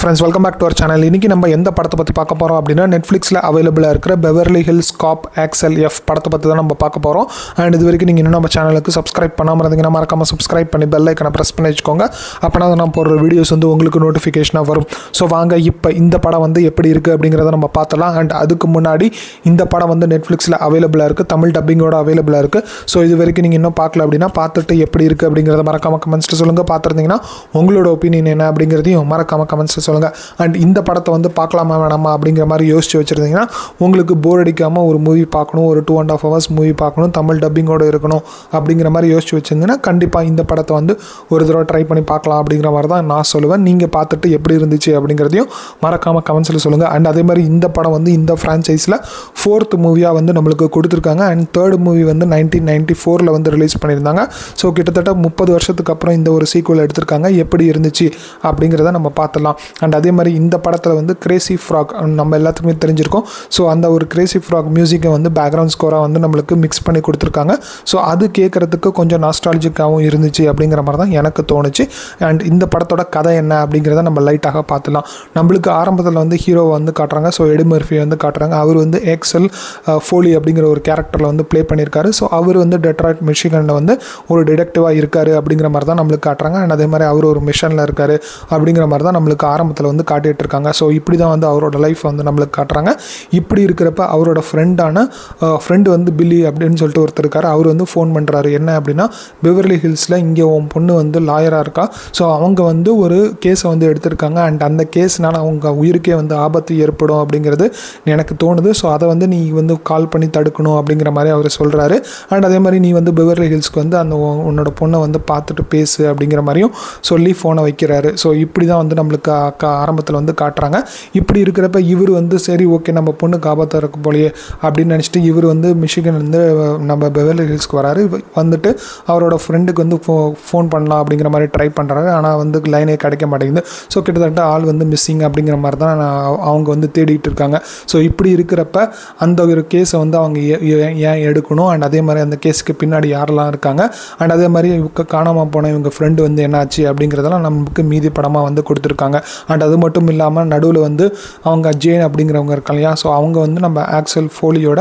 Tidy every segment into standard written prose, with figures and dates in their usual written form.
Friends, welcome back to our channel. இன்னைக்கு நம்ம எந்த படத்தை பத்தி பார்க்க போறோம் அப்படினா Netflixல அவேலபிளா இருக்கிற Beverly Hills Cop XLF படத்தை பத்தி தான் நம்ம பார்க்க போறோம். And இதுவரைக்கும் நீங்க இன்னும் நம்ம சேனலுக்கு subscribe பண்ணாம இருந்தீங்கன்னா மறக்காம subscribe பண்ணி bell icon-ஐ press பண்ணி வெச்சுக்கோங்க. அப்பனா தான் நான் போடுற வீடியோஸ் வந்து உங்களுக்கு நோட்டிஃபிகேஷனா வரும். சோ வாங்க இப்போ இந்த படம் வந்து எப்படி இருக்கு அப்படிங்கறத நம்ம பார்த்தலாம். And அதுக்கு முன்னாடி இந்த படம் வந்து Netflixல அவேலபிளா இருக்கு. தமிழ் டப்பிங்கோட அவேலபிளா இருக்கு. சோ இதுவரைக்கும் நீங்க இன்னும் பார்க்கல அப்படினா பார்த்துட்டு எப்படி இருக்கு அப்படிங்கறத மறக்காம கமெண்ட்ஸ்ல சொல்லுங்க. பார்த்திருந்தீங்கன்னா உங்களோட ஒபினியன் என்ன அப்படிங்கறதையும் மறக்காம கமெண்ட்ஸ் சொல்லுங்க. அண்ட் இந்த படத்தை வந்து பார்க்கலாமா வேணாமா அப்படிங்கிற மாதிரி யோசிச்சு வச்சிருந்தீங்கன்னா உங்களுக்கு போர் அடிக்காம ஒரு மூவி பார்க்கணும், ஒரு 2.5 hours மூவி பார்க்கணும், தமிழ் டப்பிங்கோட இருக்கணும் அப்படிங்கிற மாதிரி யோசிச்சு வச்சிருந்தீங்கன்னா கண்டிப்பா இந்த படத்தை வந்து ஒரு தடவை ட்ரை பண்ணி பார்க்கலாம் அப்படிங்கிற மாதிரி தான் நான் சொல்லுவேன். நீங்க பார்த்துட்டு எப்படி இருந்துச்சு அப்படிங்கிறதையும் மறக்காம கமெண்ட்ஸ்ல சொல்லுங்க. அண்ட் அதே மாதிரி இந்த படம் வந்து இந்த ஃப்ரான்ச்சைஸ்ல 4th மூவியா வந்து நம்மளுக்கு கொடுத்துருக்காங்க. அண்ட் 3rd மூவி வந்து 1994ல வந்து ரிலீஸ் பண்ணியிருந்தாங்க. ஸோ கிட்டத்தட்ட 30 வருஷத்துக்கு அப்புறம் இந்த ஒரு சீக்குவல் எடுத்திருக்காங்க. எப்படி இருந்துச்சு அப்படிங்கிறத நம்ம பார்த்துலாம். அண்ட் அதே மாதிரி இந்த படத்தில் வந்து கிரேசி ஃப்ராக் நம்ம எல்லாத்துக்குமே தெரிஞ்சிருக்கோம். ஸோ அந்த ஒரு கிரேசி ஃப்ராக் மியூசிக்கை வந்து பேக்ரவுண்ட் ஸ்கோராக வந்து நம்மளுக்கு மிக்ஸ் பண்ணி கொடுத்துருக்காங்க. ஸோ அது கேட்குறதுக்கு கொஞ்சம் நாஸ்டாலஜிக்காகவும் இருந்துச்சு அப்படிங்கிற மாதிரி தான் எனக்கு தோணுச்சு. அண்ட் இந்த படத்தோட கதை என்ன அப்படிங்கிறத நம்ம லைட்டாக பார்த்துலாம். நம்மளுக்கு ஆரம்பத்தில் வந்து ஹீரோவை வந்து காட்டுறாங்க. ஸோ எடி மர்ஃபியை வந்து காட்டுறாங்க. அவர் வந்து எக்ஸல் ஃபோலி அப்படிங்கிற ஒரு கேரக்டரில் வந்து ப்ளே பண்ணியிருக்காரு. ஸோ அவர் வந்து டெட்ராய்ட் மிச்சிகனில் வந்து ஒரு டிடெக்டிவாக இருக்காரு அப்படிங்கிற மாதிரி தான் நம்மளுக்கு காட்டுறாங்க. அண்ட் அதே மாதிரி அவர் ஒரு மிஷனில் இருக்காரு அப்படிங்கிற மாதிரி தான் நம்மளுக்கு ஆரம்பத்தில் வந்து காட்டிட்டு இருக்காங்க. ஸோ இப்படி தான் வந்து அவரோட லைஃப் வந்து நம்மளுக்கு காட்டுறாங்க. இப்படி இருக்கிறப்ப அவரோட ஃப்ரெண்டு வந்து பில்லி அப்படின்னு சொல்லிட்டு ஒருத்தர் இருக்காரு. அவர் வந்து ஃபோன் பண்ணுறாரு. என்ன அப்படின்னா, பெவர்லி ஹில்ஸில் இங்கே உன் பொண்ணு வந்து லாயராக இருக்கா. ஸோ அவங்க வந்து ஒரு கேஸை வந்து எடுத்திருக்காங்க. அண்ட் அந்த கேஸ்னால அவங்க உயிருக்கே வந்து ஆபத்து ஏற்படும் அப்படிங்கிறது எனக்கு தோணுது. ஸோ அதை வந்து நீ வந்து கால் பண்ணி தடுக்கணும் அப்படிங்கிற மாதிரி அவர் சொல்கிறாரு. அண்ட் அதே மாதிரி நீ வந்து பெவர்லி ஹில்ஸ்க்கு வந்து அந்த உன்னோட பொண்ணை வந்து பார்த்துட்டு பேசு அப்படிங்கிற மாதிரியும் சொல்லி ஃபோனை வைக்கிறாரு. ஸோ இப்படி தான் வந்து நம்மளுக்கு ஆரம்பத்தில் வந்து காட்டுறாங்க. இப்படி இருக்கிறப்ப இவர் வந்து சரி ஓகே நம்ம பொண்ணுக்கு ஆபத்தாக இருக்க போலையே அப்படின்னு நினச்சிட்டு இவர் வந்து மிச்சிகன் வந்து நம்ம பெவர்லி ஹில்ஸ்க்கு வராரு. வந்துட்டு அவரோட ஃப்ரெண்டுக்கு வந்து ஃபோன் பண்ணலாம் அப்படிங்கிற மாதிரி ட்ரை பண்ணுறாங்க. ஆனால் வந்து லைனே கிடைக்க மாட்டேங்குது. ஸோ கிட்டத்தட்ட ஆள் வந்து மிஸ்ஸிங் அப்படிங்கிற மாதிரி தான் அவங்க வந்து தேடிட்டு இருக்காங்க. ஸோ இப்படி இருக்கிறப்ப அந்த ஒரு கேஸை வந்து அவங்க ஏன் எடுக்கணும், அண்ட் அதே மாதிரி அந்த கேஸுக்கு பின்னாடி யாரெல்லாம் இருக்காங்க, அண்ட் அதே மாதிரி இவங்க காணாமல் போன இவங்க ஃப்ரெண்டு வந்து என்னாச்சு அப்படிங்கிறதெல்லாம் நமக்கு மீதி படமாக வந்து கொடுத்துருக்காங்க. அண்ட் அது மட்டும் இல்லாமல் நடுவில் வந்து அவங்க ஜேன் அப்படிங்கிறவங்க இருக்காங்க இல்லையா. ஸோ அவங்க வந்து நம்ம ஆக்சல் ஃபோலியோட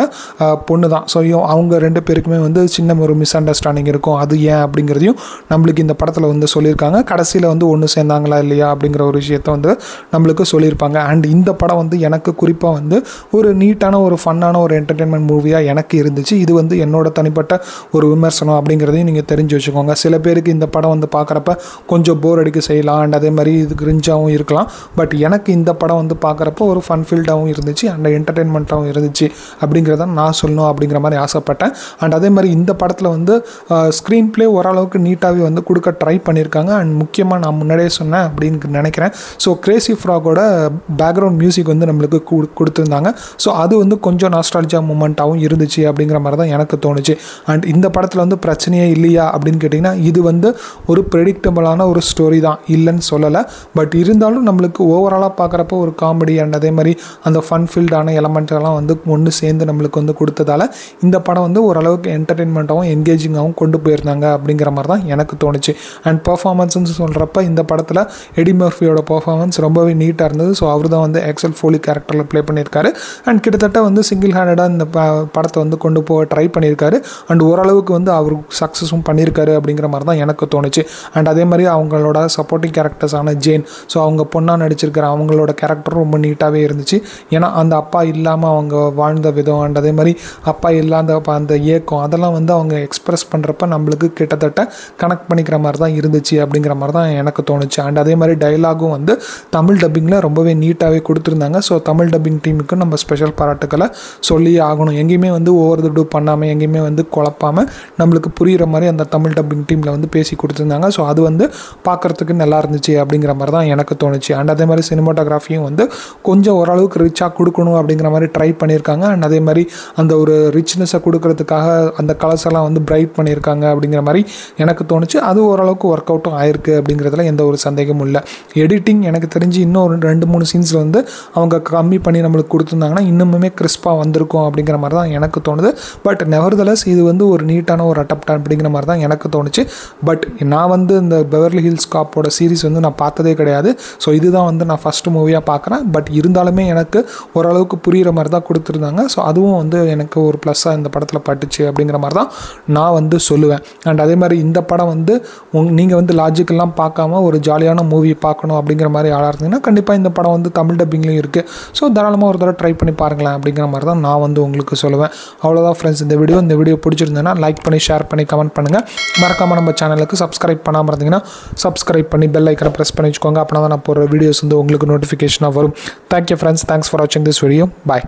பொண்ணு தான். ஸோ அவங்க 2 பேருக்குமே வந்து சின்ன ஒரு மிஸ் அண்டர்ஸ்டாண்டிங் இருக்கும். அது ஏன் அப்படிங்கிறதையும் நம்மளுக்கு இந்த படத்தில் வந்து சொல்லியிருக்காங்க. கடைசியில் வந்து ஒன்று சேர்ந்தாங்களா இல்லையா அப்படிங்கிற ஒரு விஷயத்தை வந்து நம்மளுக்கு சொல்லியிருப்பாங்க. அண்ட் இந்த படம் வந்து எனக்கு குறிப்பாக வந்து ஒரு நீட்டான ஒரு ஃபன்னான ஒரு என்டர்டெயின்மெண்ட் மூவியாக எனக்கு இருந்துச்சு. இது வந்து என்னோட தனிப்பட்ட ஒரு விமர்சனம் அப்படிங்கிறதையும் நீங்கள் தெரிஞ்சு வச்சுக்கோங்க. சில பேருக்கு இந்த படம் வந்து பார்க்குறப்ப கொஞ்சம் போர் அடிக்க செய்யலாம். அண்ட் அதே மாதிரி இது கிரிஞ்சாகவும் இருக்கலாம். பட் எனக்கு இந்த படம் வந்து பார்க்குறப்போ ஒரு ஃபன் ஃபீல்டாகவும் இருந்துச்சு, அண்ட் என்டர்டெயின்மெண்ட்டாகவும் இருந்துச்சு அப்படிங்கிறத நான் சொல்லணும் அப்படிங்கிற மாதிரி ஆசைப்பட்டேன். அண்ட் அதே மாதிரி இந்த படத்தில் வந்து ஸ்க்ரீன் ப்ளே ஓரளவுக்கு நீட்டாகவே வந்து கொடுக்க ட்ரை பண்ணியிருக்காங்க. அண்ட் முக்கியமாக நான் முன்னாடியே சொன்னேன் அப்படின்னு நினைக்கிறேன். ஸோ கிரேசி ஃப்ராகோட பேக்ரவுண்ட் மியூசிக் வந்து நம்மளுக்கு கொடுத்துருந்தாங்க. ஸோ அது வந்து கொஞ்சம் நாஸ்டாலஜியா மூமெண்ட்டாகவும் இருந்துச்சு அப்படிங்கிற மாதிரி தான் எனக்கு தோணுச்சு. அண்ட் இந்த படத்தில் வந்து பிரச்சனையே இல்லையா அப்படின்னு கேட்டிங்கன்னா, இது வந்து ஒரு ப்ரெடிக்டபிளான ஒரு ஸ்டோரி தான், இல்லைன்னு சொல்லலை. பட் இருந்தாலும் நம்மளுக்கு ஓவராலாக பார்க்குறப்போ ஒரு காமெடி அண்ட் அதே மாதிரி அந்த ஃபன் ஃபீல்டான எலமெண்ட்ஸ்லாம் வந்து ஒன்று சேர்ந்து நம்மளுக்கு வந்து கொடுத்ததால இந்த படம் வந்து ஓரளவுக்கு என்டர்டெயின்மெண்ட்டாகவும் என்கேஜிங்காகவும் கொண்டு போயிருந்தாங்க அப்படிங்கிற மாதிரி தான் எனக்கு தோணுச்சு. அண்ட் பர்ஃபார்மன்ஸ்ன்னு சொல்கிறப்ப இந்த படத்தில் எடி மர்ஃபியோட பர்ஃபார்மன்ஸ் ரொம்பவே நீட்டாக இருந்தது. ஸோ அவர் தான் வந்து எக்ஸல் ஃபோலி கேரக்டரில் ப்ளே பண்ணியிருக்காரு. அண்ட் கிட்டத்தட்ட வந்து சிங்கிள் ஹேண்டடாக இந்த படத்தை வந்து கொண்டு போக ட்ரை பண்ணியிருக்காரு. அண்ட் ஓரளவுக்கு வந்து அவர் சக்ஸஸும் பண்ணியிருக்காரு அப்படிங்கிற மாதிரி தான் எனக்கு தோணுச்சு. அண்ட் அதே மாதிரி அவங்களோட சப்போர்ட்டிங் கேரக்டர்ஸான ஜேன், ஸோ அவங்க பொண்ணாக நடிச்சிருக்கிற அவங்களோட கேரக்டரும் ரொம்ப நீட்டாகவே இருந்துச்சு. ஏன்னா அந்த அப்பா இல்லாமல் அவங்க வாழ்ந்த விதம் அண்ட் அதே மாதிரி அப்பா இல்லாத அந்த ஏக்கம் அதெல்லாம் வந்து அவங்க எக்ஸ்பிரஸ் பண்ணுறப்ப நம்மளுக்கு கிட்டத்தட்ட கனெக்ட் பண்ணிக்கிற மாதிரி தான் இருந்துச்சு அப்படிங்கிற மாதிரி தான் எனக்கு தோணுச்சு. அண்ட் அதே மாதிரி டைலாகும் வந்து தமிழ் டப்பிங்கில் ரொம்பவே நீட்டாகவே கொடுத்துருந்தாங்க. ஸோ தமிழ் டப்பிங் டீமுக்கு நம்ம ஸ்பெஷல் பாராட்டுக்களை சொல்லி ஆகணும். எங்கேயுமே வந்து ஓவர் த டூ பண்ணாமல் எங்கேயுமே வந்து குழப்பாமல் நம்மளுக்கு புரிகிற மாதிரி அந்த தமிழ் டப்பிங் டீமில் வந்து பேசி கொடுத்துருந்தாங்க. ஸோ அது வந்து பார்க்குறதுக்கு நல்லா இருந்துச்சு அப்படிங்கிற மாதிரி தான் எனக்கு தோணுச்சு. அண்ட் அதே மாதிரி சினிமாட்டோகிராஃபியும் வந்து கொஞ்சம் ஓரளவுக்கு ரிச்சாக கொடுக்கணும் அப்படிங்கிற மாதிரி ட்ரை பண்ணியிருக்காங்க. அண்ட் அதே மாதிரி அந்த ஒரு ரிச்னஸை கொடுக்கறதுக்காக அந்த கலர்ஸ் எல்லாம் வந்து பிரைட் பண்ணியிருக்காங்க அப்படிங்கிற மாதிரி எனக்கு தோணுச்சு. அது ஓரளவுக்கு ஒர்க் அவுட்டும் ஆயிருக்கு அப்படிங்கிறதுல எந்த ஒரு சந்தேகமும் இல்லை. எடிட்டிங் எனக்கு தெரிஞ்சு இன்னும் ஒரு 2-3 சீன்ஸில் வந்து அவங்க கம்மி பண்ணி நம்மளுக்கு கொடுத்துருந்தாங்கன்னா இன்னுமே கிறிஸ்பாக வந்திருக்கும் அப்படிங்கிற மாதிரி தான் எனக்கு தோணுது. பட் நெவர்தலஸ் இது வந்து ஒரு நீட்டான ஒரு அட்டப்ட் அப்படிங்கிற மாதிரி தான் எனக்கு தோணுச்சு. பட் நான் வந்து இந்த பெவர்லி ஹில்ஸ் காப்போட சீரிஸ் வந்து நான் பார்த்ததே கிடையாது. ஸோ ஸோ இதுதான் வந்து நான் ஃபஸ்ட்டு மூவியாக பார்க்குறேன். பட் இருந்தாலுமே எனக்கு ஓரளவுக்கு புரிகிற மாதிரி தான் கொடுத்துருந்தாங்க. ஸோ அதுவும் வந்து எனக்கு ஒரு ப்ளஸ்ஸாக இந்த படத்தில் பட்டுச்சு அப்படிங்கிற மாதிரி தான் நான் வந்து சொல்லுவேன். அண்ட் அதே மாதிரி இந்த படம் வந்து நீங்கள் வந்து லாஜிக்கெல்லாம் பார்க்காம ஒரு ஜாலியான மூவி பார்க்கணும் அப்படிங்கிற மாதிரி ஆளாக இருந்தீங்கன்னா கண்டிப்பாக இந்த படம் வந்து தமிழ் டப்பிங்லேயும் இருக்குது. ஸோ தாராளமாக ஒரு தடவை ட்ரை பண்ணி பாருங்களேன் அப்படிங்கிற மாதிரி தான் நான் வந்து உங்களுக்கு சொல்லுவேன். அவ்வளோதான் ஃப்ரெண்ட்ஸ் இந்த வீடியோ பிடிச்சிருந்தேன்னா லைக் பண்ணி ஷேர் பண்ணி கமெண்ட் பண்ணுங்கள். மறக்காமல் நம்ம சேனலுக்கு சப்ஸ்கிரைப் பண்ணாமல் இருந்தீங்கன்னா சப்ஸ்கிரைப் பண்ணி பெல் ஐக்கனை ப்ரெஸ் பண்ணி வச்சுக்கோங்க. அப்படின்னா தான் நான் போகிற வீடியோஸ் வந்து உங்களுக்கு நோட்டிஃபிகேஷனாக வரும். தேங்க்யூ ஃப்ரெண்ட்ஸ், தேங்க்ஸ் ஃபார் வாட்சிங் திஸ் வீடியோ. பாய்.